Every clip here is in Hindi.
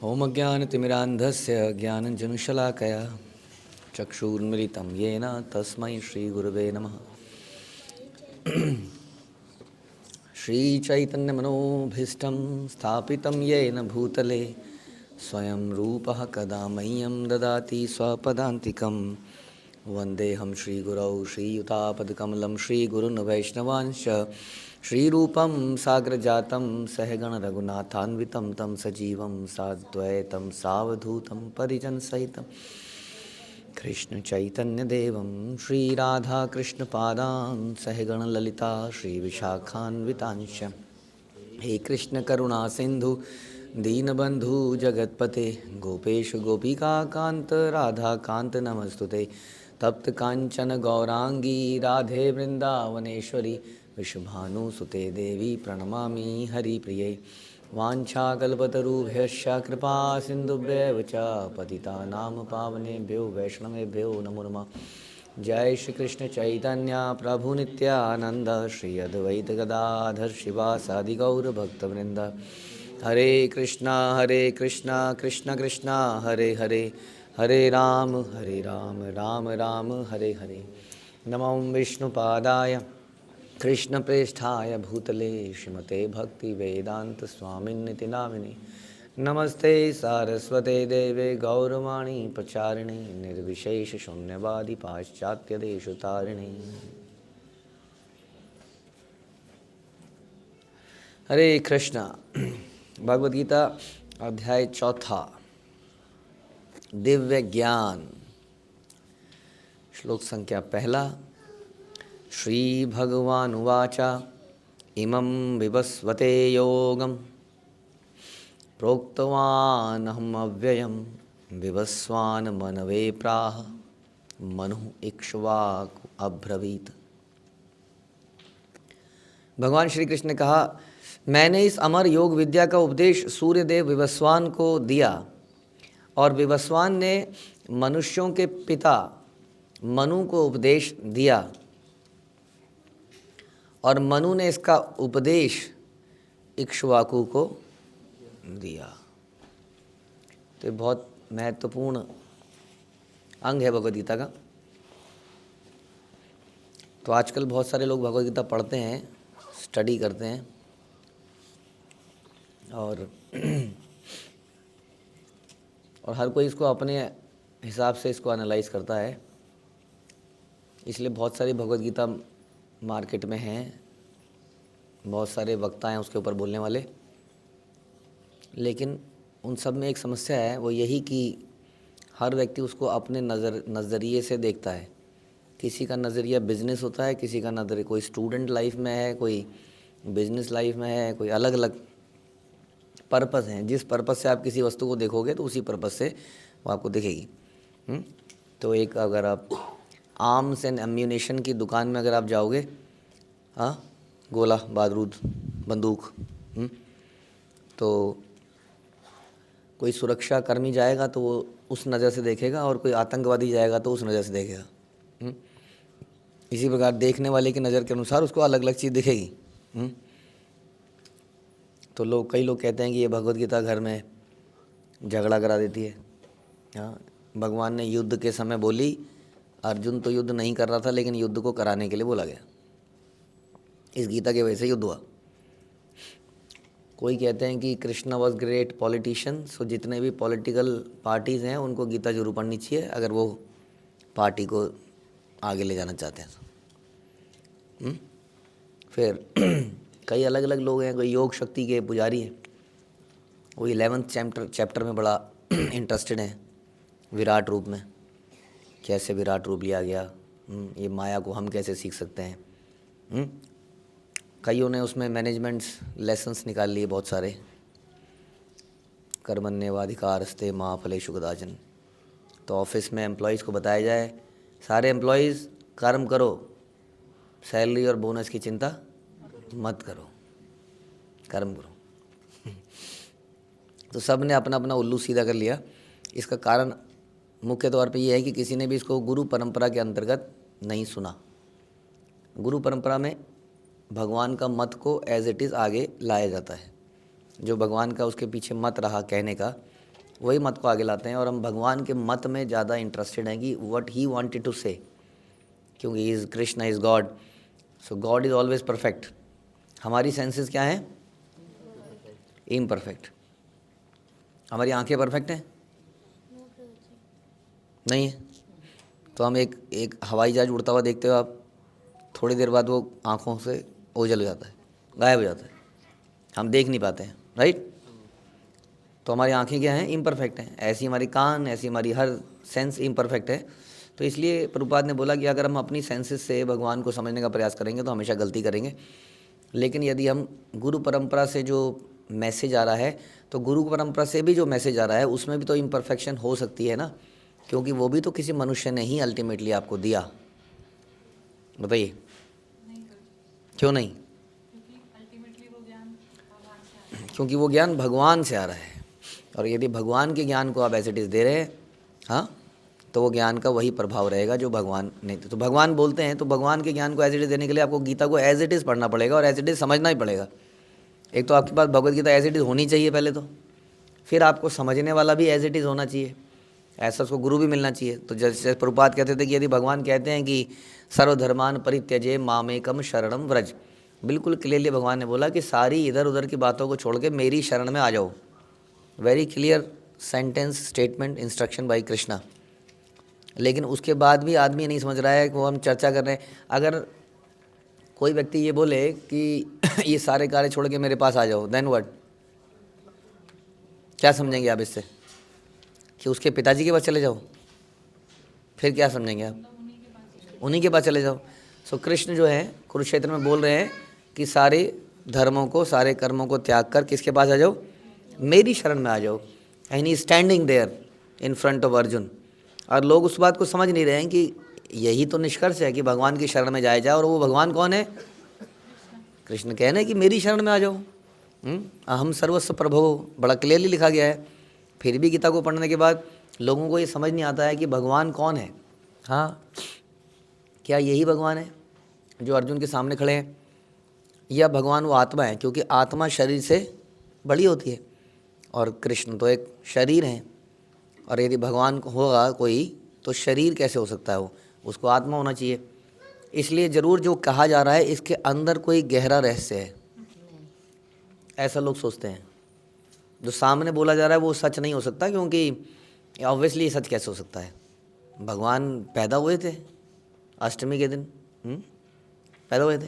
ओमज्ञानतिमिरान्धस्य ज्ञानञ्जनशलाकया चक्षुर्मिलितं येन तस्मै श्रीगुरवे नमः। श्रीचैतन्यमनोभीष्टं स्थापितं येन भूतले स्वयं रूपः कदा मह्यं ददाति स्वपदान्तिकं। वन्देऽहं श्रीगुरौ श्रीयुतापदकमलं श्रीगुरुन् वैष्णवांश्च श्रीरूपं साग्रजातं सहगण रघुनाथान्वितं तं सजीवं साद्वैतं सावधूतं परिजनसहितं कृष्ण चैतन्य देवं श्रीराधाकृष्णपादान् सहगण ललिता श्रीविशाखान्वितांश्च। हे कृष्ण करुणा सिंधु दीनबंधु जगतपते गोपेश गोपिका कांत राधा कांत नमस्तुते। तप्त कांचन गौरांगी राधे वृंदावनेश्वरी विश्वभानुसुते देवी प्रणमामि हरिप्रिये। वाञ्छाकल्पतरुभ्यश्च कृपा सिन्धुभ्येव च पतितानां पावनेभ्यो वैष्णवेभ्यो नमो नमः। जय श्री कृष्ण चैतन्य प्रभु नित्यानंद श्री अद्वैत गदाधर शिवासादि गौर भक्तवृंद। हरे कृष्णा कृष्ण कृष्णा हरे हरे, हरे राम राम राम हरे हरे। नमो विष्णुपादाय कृष्णप्रेष्ठाय भूतले श्रीमते भक्ति वेदांत स्वामिन्निति नामिने। नमस्ते सारस्वते देवे गौरवाणी प्रचारिणे निर्विशेष शून्यवादी पाश्चात्य देशतारिणे। हरे कृष्णा। भगवद गीता अध्याय 4 दिव्य ज्ञान श्लोक संख्या 1। श्री भगवानुवाच इमं विवस्वते योगं प्रोक्तवानहम् अव्ययं विवस्वान् मनवे प्राह मनु इक्ष्वाकु अब्रवीत। भगवान श्री कृष्ण ने कहा, मैंने इस अमर योग विद्या का उपदेश सूर्यदेव विवस्वान को दिया और विवस्वान ने मनुष्यों के पिता मनु को उपदेश दिया और मनु ने इसका उपदेश इक्ष्वाकु को दिया। तो ये बहुत महत्वपूर्ण अंग है भगवद गीता का। तो आजकल बहुत सारे लोग भगवद गीता पढ़ते हैं, स्टडी करते हैं और हर कोई इसको अपने हिसाब से इसको एनालाइज करता है। इसलिए बहुत सारी भगवद गीता मार्केट में हैं, बहुत सारे वक्ता हैं उसके ऊपर बोलने वाले। लेकिन उन सब में एक समस्या है, वो यही कि हर व्यक्ति उसको अपने नज़रिए से देखता है। किसी का नज़रिया बिजनेस होता है, किसी का नज़रिया कोई स्टूडेंट लाइफ में है, कोई बिजनेस लाइफ में है, कोई अलग अलग पर्पस हैं। जिस पर्पस से आप किसी वस्तु को देखोगे तो उसी पर्पस से वो आपको दिखेगी। तो एक अगर आप आर्म्स एंड एम्यूनेशन की दुकान में अगर आप जाओगे, हाँ, गोला बारूद बंदूक, तो कोई सुरक्षा कर्मी जाएगा तो वो उस नज़र से देखेगा और कोई आतंकवादी जाएगा तो उस नज़र से देखेगा। इसी प्रकार देखने वाले की नज़र के अनुसार उसको अलग अलग चीज़ दिखेगी। तो कई लोग कहते हैं कि ये भगवद गीता घर में झगड़ा करा देती है। हाँ, भगवान ने युद्ध के समय बोली, अर्जुन तो युद्ध नहीं कर रहा था लेकिन युद्ध को कराने के लिए बोला गया। इस गीता के वजह से युद्ध हुआ। कोई कहते हैं कि कृष्णा वॉज ग्रेट पॉलिटिशियन, सो जितने भी पॉलिटिकल पार्टीज़ हैं उनको गीता जरूर पढ़नी चाहिए अगर वो पार्टी को आगे ले जाना चाहते हैं। फिर कई अलग अलग लोग हैं, कोई योग शक्ति के पुजारी हैं, वो 11th चैप्टर में बड़ा इंटरेस्टेड हैं, विराट रूप में, कैसे विराट रूप लिया गया, ये माया को हम कैसे सीख सकते हैं। कईयों ने उसमें मैनेजमेंट्स लेसन्स निकाल लिए बहुत सारे। कर्मण्येवाधिकारस्ते मा फलेषु कदाचन। तो ऑफिस में एम्प्लॉयज़ को बताया जाए, सारे एम्प्लॉयज़ कर्म करो, सैलरी और बोनस की चिंता मत करो, कर्म करो। तो सब ने अपना अपना उल्लू सीधा कर लिया। इसका कारण मुख्य तौर पे ये है कि किसी ने भी इसको गुरु परंपरा के अंतर्गत नहीं सुना। गुरु परंपरा में भगवान का मत को एज इट इज़ आगे लाया जाता है। जो भगवान का उसके पीछे मत रहा कहने का, वही मत को आगे लाते हैं और हम भगवान के मत में ज़्यादा इंटरेस्टेड हैं कि व्हाट ही वांटेड टू से, क्योंकि he is Krishna is God, so God is always perfect. हमारी सेंसेस क्या हैं? इम्परफेक्ट। हमारी आंखें परफेक्ट हैं? नहीं है। तो हम एक हवाई जहाज उड़ता हुआ देखते हो आप, थोड़ी देर बाद वो आँखों से ओझल हो जाता है, गायब हो जाता है, हम देख नहीं पाते हैं, राइट। तो हमारी आंखें क्या हैं? इम्परफेक्ट हैं। ऐसी हमारी कान, ऐसी हमारी हर सेंस इम्परफेक्ट है। तो इसलिए प्रभुपाद ने बोला कि अगर हम अपनी सेंसेस से भगवान को समझने का प्रयास करेंगे तो हमेशा गलती करेंगे। लेकिन यदि हम गुरु परंपरा से जो मैसेज आ रहा है, तो गुरु परंपरा से भी जो मैसेज आ रहा है उसमें भी तो इम्परफेक्शन हो सकती है ना, क्योंकि वो भी तो किसी मनुष्य ने ही अल्टीमेटली आपको दिया। बताइए क्यों नहीं? क्योंकि वो ज्ञान भगवान से आ रहा है, और यदि भगवान के ज्ञान को आप एज इट इज़ दे रहे हैं, हाँ, तो वो ज्ञान का वही प्रभाव रहेगा जो भगवान नहीं। तो भगवान बोलते हैं, तो भगवान के ज्ञान को एज इट इज़ देने के लिए आपको गीता को एज इट इज़ पढ़ना पड़ेगा और एज इट इज़ समझना ही पड़ेगा। एक तो आपके पास Bhagavad Gita as it is होनी चाहिए पहले तो, फिर आपको समझने वाला भी एज इट इज़ होना चाहिए, ऐसा उसको गुरु भी मिलना चाहिए। तो जैसे प्रभुपाद कहते थे कि यदि भगवान कहते हैं कि सर्वधर्मान परित्यजे मामेकम शरणम व्रज, बिल्कुल क्लियरली भगवान ने बोला कि सारी इधर उधर की बातों को छोड़ के मेरी शरण में आ जाओ। Very clear sentence, statement, instruction by Krishna. लेकिन उसके बाद भी आदमी नहीं समझ रहा है कि वो हम चर्चा कर रहे हैं। अगर कोई व्यक्ति ये बोले कि ये सारे कार्य छोड़ के मेरे पास आ जाओ, देन व्हाट? क्या समझेंगे आप इससे? कि उसके पिताजी के पास चले जाओ? फिर क्या समझेंगे आप? उन्हीं के पास चले जाओ। सो कृष्ण जो है कुरुक्षेत्र में बोल रहे हैं कि सारे धर्मों को, सारे कर्मों को त्याग कर किसके पास आ जाओ? मेरी शरण में आ जाओ। And he standing there in front of Arjun. और लोग उस बात को समझ नहीं रहे हैं कि यही तो निष्कर्ष है कि भगवान की शरण में जाया जाए, और वो भगवान कौन है? कृष्ण कह रहे हैं कि मेरी शरण में आ जाओ। अहम सर्वस्व प्रभो, बड़ा क्लियरली लिखा गया है। फिर भी गीता को पढ़ने के बाद लोगों को ये समझ नहीं आता है कि भगवान कौन है। हाँ, क्या यही भगवान है जो अर्जुन के सामने खड़े हैं, या भगवान वो आत्मा है? क्योंकि आत्मा शरीर से बड़ी होती है और कृष्ण तो एक शरीर है, और यदि भगवान होगा कोई तो शरीर कैसे हो सकता है? वो, उसको आत्मा होना चाहिए। इसलिए ज़रूर जो कहा जा रहा है इसके अंदर कोई गहरा रहस्य है, ऐसा लोग सोचते हैं। जो सामने बोला जा रहा है वो सच नहीं हो सकता, क्योंकि ऑब्वियसली सच कैसे हो सकता है? भगवान पैदा हुए थे अष्टमी के दिन, पैदा हुए थे,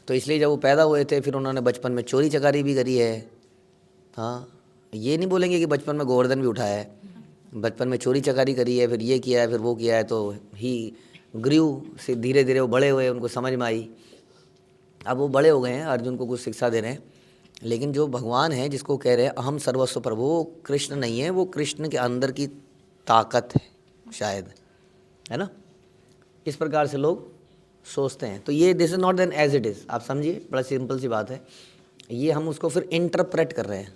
तो इसलिए जब वो पैदा हुए थे फिर उन्होंने बचपन में चोरी चकारी भी करी है। हाँ, ये नहीं बोलेंगे कि बचपन में गोवर्धन भी उठाया है, बचपन में चोरी चकारी करी है, फिर ये किया है, फिर वो किया है। तो ही ग्रीव से धीरे धीरे वो बड़े हुए, उनको समझ में आई, अब वो बड़े हो गए हैं, अर्जुन को कुछ शिक्षा दे रहे हैं। लेकिन जो भगवान है जिसको कह रहे हैं अहम सर्वस्व प्रभु, वो कृष्ण नहीं है, वो कृष्ण के अंदर की ताकत है शायद, है ना। इस प्रकार से लोग सोचते हैं। तो ये this is not then as it is, आप समझिए, बड़ा सिंपल सी बात है। ये हम उसको फिर इंटरप्रेट कर रहे हैं,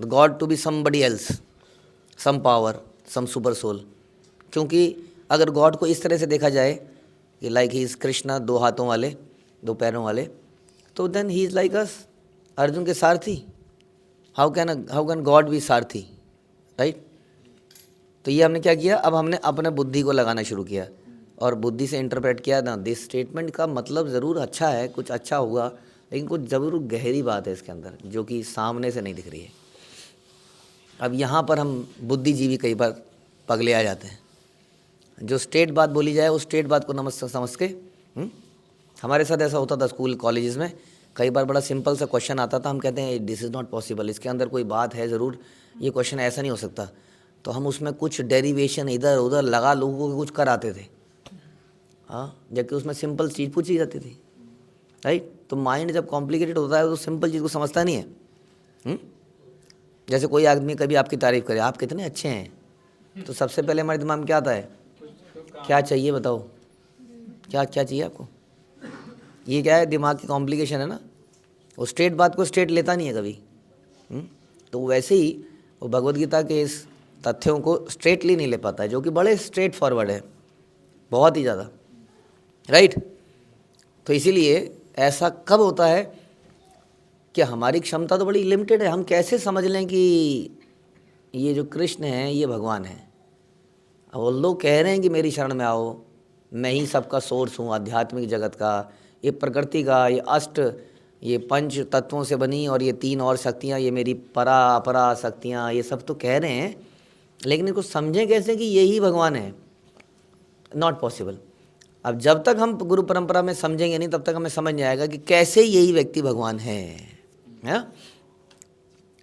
god to be somebody else, some power, some super soul. क्योंकि अगर गॉड को इस तरह से देखा जाए कि लाइक ही इज़ कृष्णा, दो हाथों वाले, दो पैरों वाले, तो then he is like us, Arjun के सारथी। हाउ कैन गॉड बी सारथी, राइट। तो ये हमने क्या किया, अब हमने अपने बुद्धि को लगाना शुरू किया और बुद्धि से इंटरप्रेट किया ना, दिस स्टेटमेंट का मतलब ज़रूर अच्छा है, कुछ अच्छा होगा, लेकिन कुछ ज़रूर गहरी बात है इसके अंदर जो कि सामने से नहीं दिख रही है। अब यहाँ पर हम बुद्धिजीवी कई बार पगले आ जाते हैं। जो स्टेट बात बोली जाए उस स्टेट बात को समझ के हमारे साथ ऐसा होता था स्कूल कॉलेजेस में, कई बार बड़ा सिंपल सा क्वेश्चन आता था, हम कहते हैं दिस इज़ नॉट पॉसिबल, इसके अंदर कोई बात है ज़रूर, ये क्वेश्चन ऐसा नहीं हो सकता। तो हम उसमें कुछ डेरिवेशन इधर उधर लगा लोगों को कुछ कर आते थे, हाँ, जबकि उसमें सिंपल चीज़ पूछी जाती थी, राइट। तो माइंड जब कॉम्प्लिकेटेड होता है तो सिंपल चीज़ को समझता नहीं है। जैसे कोई आदमी कभी आपकी तारीफ़ करे, आप कितने अच्छे हैं, तो सबसे पहले हमारे दिमाग में क्या आता है, क्या चाहिए बताओ, क्या क्या चाहिए आपको? ये क्या है, दिमाग की कॉम्प्लिकेशन है ना, वो स्ट्रेट बात को स्ट्रेट लेता नहीं है कभी। तो वैसे ही वो भगवद गीता के इस तथ्यों को स्ट्रेटली नहीं ले पाता है, जो कि बड़े स्ट्रेट फॉरवर्ड है, बहुत ही ज़्यादा, राइट। तो इसीलिए ऐसा कब होता है कि हमारी क्षमता तो बड़ी लिमिटेड है, हम कैसे समझ लें कि ये जो कृष्ण है ये भगवान है। अब वो लोग कह रहे हैं कि मेरी शरण में आओ, मैं ही सबका सोर्स हूँ, आध्यात्मिक जगत का, ये प्रकृति का, ये अष्ट, ये पंच तत्वों से बनी और ये 3 और शक्तियाँ, ये मेरी परा अपरा शक्तियाँ, ये सब तो कह रहे हैं, लेकिन इनको समझें कैसे कि यही भगवान है? Not possible. अब जब तक हम गुरु परंपरा में समझेंगे नहीं, तब तक हमें समझ नहीं आएगा कि कैसे यही व्यक्ति भगवान है?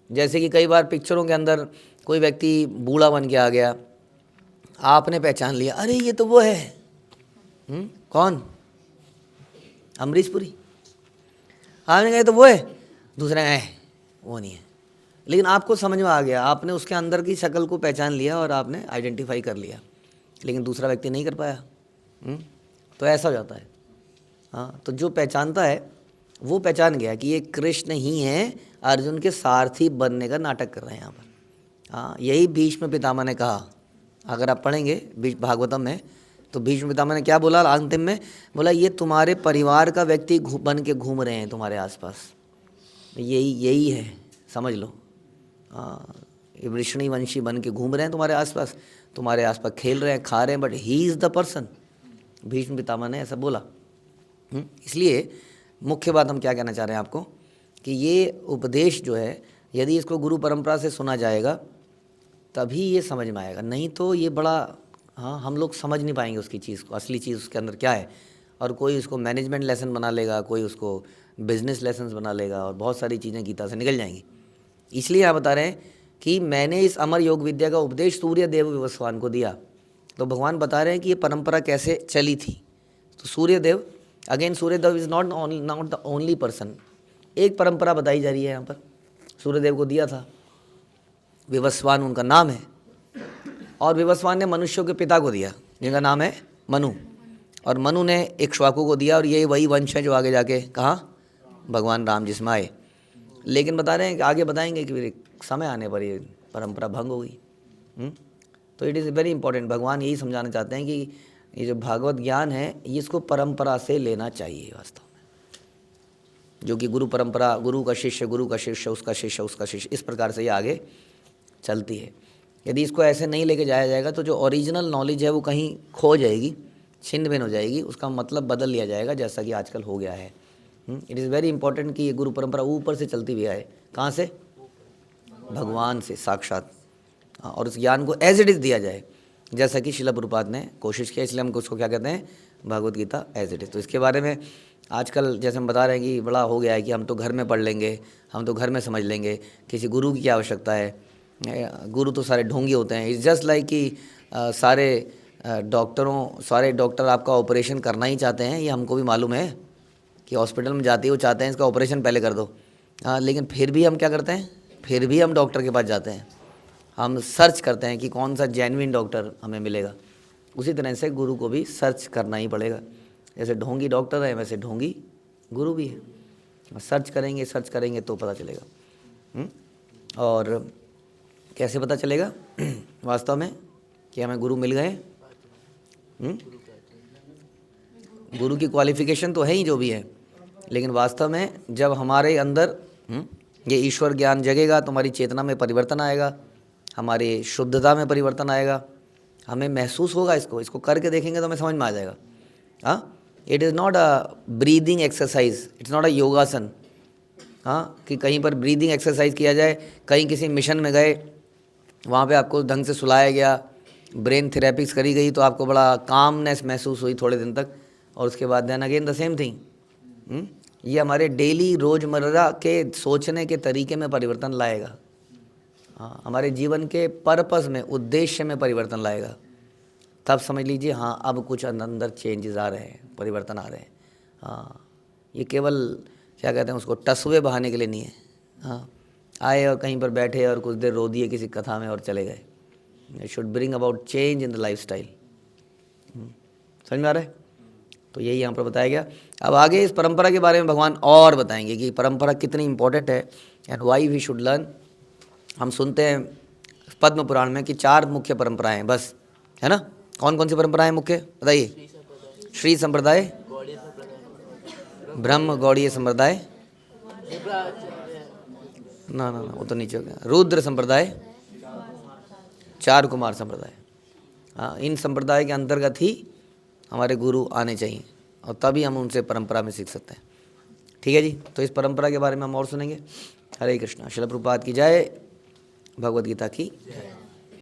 जैसे कि कई बार पिक्चरों के अंदर कोई व्यक्ति बूढ़ा बन के आ गया, आपने पहचान लिया, अरे ये तो वो है। कौन? अमरीश पुरी। आपने कहा तो वो है, दूसरा है वो नहीं है, लेकिन आपको समझ में आ गया, आपने उसके अंदर की शक्ल को पहचान लिया और आपने आइडेंटिफाई कर लिया, लेकिन दूसरा व्यक्ति नहीं कर पाया। तो ऐसा हो जाता है। हाँ, तो जो पहचानता है वो पहचान गया कि ये कृष्ण ही हैं, अर्जुन के सारथी बनने का नाटक कर रहे हैं यहाँ पर। हाँ, यही भीष्म पितामह ने कहा। अगर आप पढ़ेंगे भागवतम में, तो भीष्म पितामह ने क्या बोला अंतिम में? बोला ये तुम्हारे परिवार का व्यक्ति बन के घूम रहे हैं तुम्हारे आसपास, यही है, समझ लो। ये वृष्णि वंशी बन के घूम रहे हैं तुम्हारे आसपास खेल रहे हैं, खा रहे हैं, but he is the person. Bhishma Pitamah ने ऐसा बोला। इसलिए मुख्य बात हम क्या कहना चाह रहे हैं आपको, कि ये उपदेश जो है, यदि इसको गुरु परंपरा से सुना जाएगा तभी ये समझ में आएगा, नहीं तो ये बड़ा, हाँ, हम लोग समझ नहीं पाएंगे उसकी चीज़ को, असली चीज़ उसके अंदर क्या है। और कोई उसको मैनेजमेंट लेसन बना लेगा, कोई उसको बिजनेस लेसन बना लेगा, और बहुत सारी चीज़ें गीता से निकल जाएंगी। इसलिए आप बता रहे हैं कि मैंने इस अमर योग विद्या का उपदेश सूर्य देव विवस्वान को दिया। तो भगवान बता रहे हैं कि ये परंपरा कैसे चली थी। तो Surya Dev, again Surya Dev is not the only person, एक परंपरा बताई जा रही है यहाँ पर। सूर्य देव को दिया था, विवस्वान उनका नाम है, और विवस्वान ने मनुष्यों के पिता को दिया जिनका नाम है मनु, और मनु ने इक्ष्वाकु को दिया, और ये वही वंश है जो आगे जाके कहाँ भगवान राम जिसमें आए। लेकिन बता रहे हैं कि आगे बताएंगे कि समय आने पर ये परंपरा भंग हो गई। तो इट इज़ वेरी इंपॉर्टेंट। भगवान यही समझाना चाहते हैं कि ये जो भागवत ज्ञान है ये इसको परंपरा से लेना चाहिए वास्तव में, जो कि गुरु परंपरा, गुरु का शिष्य, उसका शिष्य, इस प्रकार से ये आगे चलती है। यदि इसको ऐसे नहीं लेके जाया जाएगा तो जो ओरिजिनल नॉलेज है वो कहीं खो जाएगी, छिन्न भिन्न हो जाएगी, उसका मतलब बदल लिया जाएगा, जैसा कि आजकल हो गया है। इट इज़ वेरी इंपॉर्टेंट कि ये गुरु परंपरा ऊपर से चलती हुई आए। कहाँ से? भगवान से साक्षात। और उस ज्ञान को एज इट इज़ दिया जाए, जैसा कि शिला प्रभुपाद ने कोशिश किया। इसलिए हम उसको क्या कहते हैं? Bhagavad Gita as it is. तो इसके बारे में आजकल जैसे हम बता रहे हैं कि बड़ा हो गया है कि हम तो घर में पढ़ लेंगे, हम तो घर में समझ लेंगे, किसी गुरु की क्या आवश्यकता है, गुरु तो सारे ढोंगी होते हैं। इट्स जस्ट लाइक कि सारे डॉक्टर आपका ऑपरेशन करना ही चाहते हैं, ये हमको भी मालूम है कि हॉस्पिटल में जाते ही वो चाहते हैं इसका ऑपरेशन पहले कर दो। लेकिन फिर भी हम क्या करते हैं? फिर भी हम डॉक्टर के पास जाते हैं, हम सर्च करते हैं कि कौन सा जेन्युइन डॉक्टर हमें मिलेगा। उसी तरह से गुरु को भी सर्च करना ही पड़ेगा। जैसे ढोंगी डॉक्टर है, वैसे ढोंगी गुरु भी है। सर्च करेंगे तो पता चलेगा। और कैसे पता चलेगा वास्तव में कि हमें गुरु मिल गए? गुरु की क्वालिफिकेशन तो है ही जो भी है, लेकिन वास्तव में जब हमारे अंदर ये ईश्वर ज्ञान जगेगा तो हमारी चेतना में परिवर्तन आएगा, हमारी शुद्धता में परिवर्तन आएगा, हमें महसूस होगा। इसको करके देखेंगे तो हमें समझ में आ जाएगा। हाँ, it is not a breathing exercise, it's not a योगासन। हाँ, कि कहीं पर ब्रीदिंग एक्सरसाइज किया जाए, कहीं किसी मिशन में गए, वहाँ पे आपको ढंग से सुलाया गया, ब्रेन थेरेपीज करी गई, तो आपको बड़ा कामनेस महसूस हुई थोड़े दिन तक, और उसके बाद then again the same thing. ये हमारे डेली रोज़मर्रा के सोचने के तरीके में परिवर्तन लाएगा। हाँ, हमारे जीवन के पर्पस में, उद्देश्य में परिवर्तन लाएगा। तब समझ लीजिए हाँ अब कुछ अंदर चेंजेस आ रहे हैं, परिवर्तन आ रहे हैं। हाँ, ये केवल क्या कहते हैं उसको, टसवे बहाने के लिए नहीं है। हाँ, आए और कहीं पर बैठे और कुछ देर रो दिए किसी कथा में और चले गए। It should bring about change in the life style. समझ में आ रहा है? तो यही यहाँ पर बताया गया। अब आगे इस परंपरा के बारे में भगवान और बताएंगे कि परंपरा कितनी इंपॉर्टेंट है and why we should learn. हम सुनते हैं पद्म पुराण में कि 4 मुख्य परंपराएं हैं बस, है ना? कौन कौन सी परंपराएं मुख्य बताइए? श्री संप्रदाय, ब्रह्म गौड़ीय संप्रदाय, ना वो तो नीचे हो गया, रुद्र संप्रदाय, 4 कुमार संप्रदाय। हाँ, इन संप्रदाय के अंतर्गत ही हमारे गुरु आने चाहिए और तभी हम उनसे परंपरा में सीख सकते हैं। ठीक है जी, तो इस परंपरा के बारे में हम और सुनेंगे। हरे कृष्णा। श्रील प्रभुपाद की जय, भगवद गीता की जय।